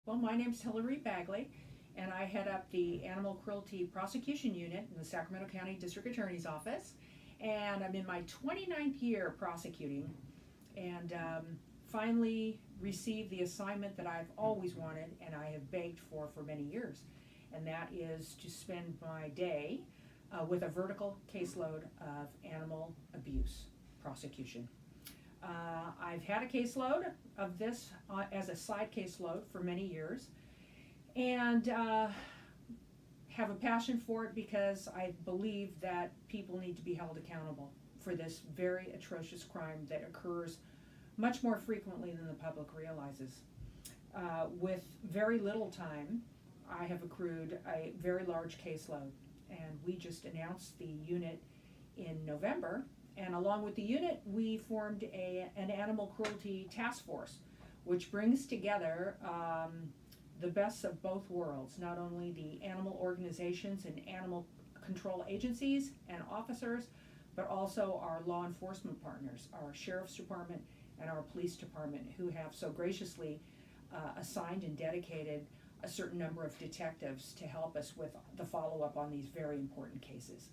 Well, my name's Hilary Bagley, and I head up the Animal Cruelty Prosecution Unit in the Sacramento County District Attorney's Office. And I'm in my 29th year prosecuting, and finally received the assignment that I've always wanted and I have begged for many years. And that is to spend my day with a vertical caseload of animal abuse prosecution. I've had a caseload of this as a side caseload for many years, and have a passion for it because I believe that people need to be held accountable for this very atrocious crime that occurs much more frequently than the public realizes. With very little time, I have accrued a very large caseload, and we just announced the unit in November. And along with the unit, we formed an animal cruelty task force, which brings together the best of both worlds, not only the animal organizations and animal control agencies and officers, but also our law enforcement partners, our sheriff's department and our police department, who have so graciously assigned and dedicated a certain number of detectives to help us with the follow-up on these very important cases.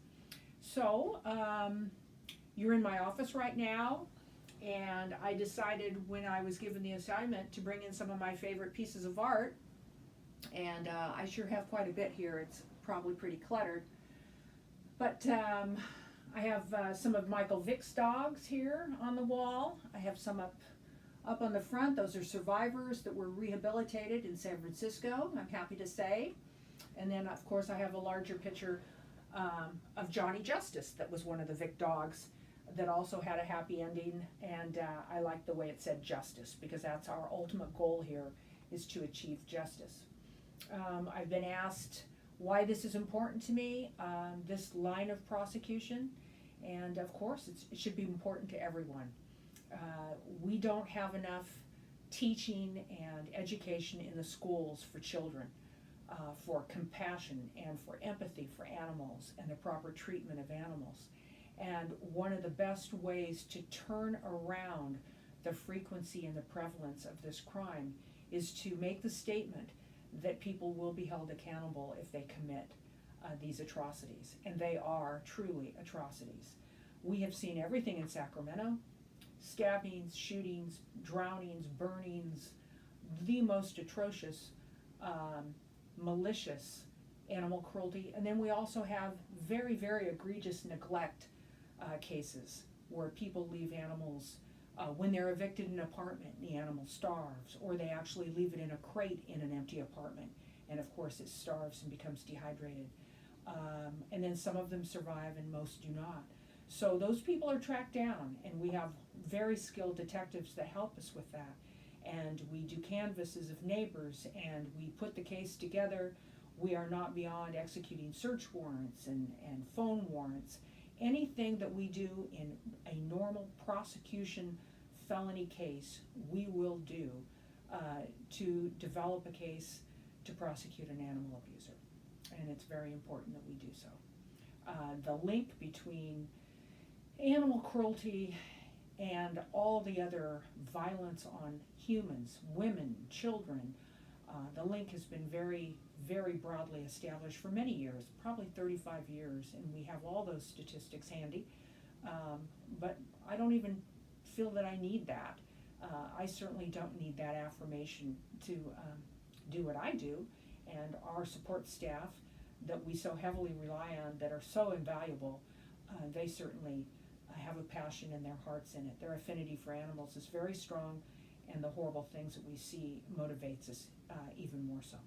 So, you're in my office right now, and I decided when I was given the assignment to bring in some of my favorite pieces of art, and I sure have quite a bit here. It's probably pretty cluttered, but I have some of Michael Vick's dogs here on the wall. I have some up on the front. Those are survivors that were rehabilitated in San Francisco, I'm happy to say. And then of course I have a larger picture of Johnny Justice, that was one of the Vick dogs that also had a happy ending, and I like the way it said justice, because that's our ultimate goal here, is to achieve justice. I've been asked why this is important to me, this line of prosecution, and of course it should be important to everyone. We don't have enough teaching and education in the schools for children, for compassion and for empathy for animals and the proper treatment of animals. And one of the best ways to turn around the frequency and the prevalence of this crime is to make the statement that people will be held accountable if they commit these atrocities. And they are truly atrocities. We have seen everything in Sacramento: stabbings, shootings, drownings, burnings, the most atrocious, malicious animal cruelty. And then we also have very, very egregious neglect cases where people leave animals when they're evicted in an apartment, the animal starves, or they actually leave it in a crate in an empty apartment, and of course it starves and becomes dehydrated. And then some of them survive and most do not. So those people are tracked down, and we have very skilled detectives that help us with that. And we do canvasses of neighbors, and we put the case together. We are not beyond executing search warrants and phone warrants. Anything that we do in a normal prosecution felony case, we will do to develop a case to prosecute an animal abuser. And it's very important that we do so. The link between animal cruelty and all the other violence on humans, women, children, the link has been very, very broadly established for many years, probably 35 years, and we have all those statistics handy. But I don't even feel that I need that. I certainly don't need that affirmation to do what I do, and our support staff that we so heavily rely on, that are so invaluable, they certainly have a passion in their hearts in it. Their affinity for animals is very strong, and the horrible things that we see motivates us even more so.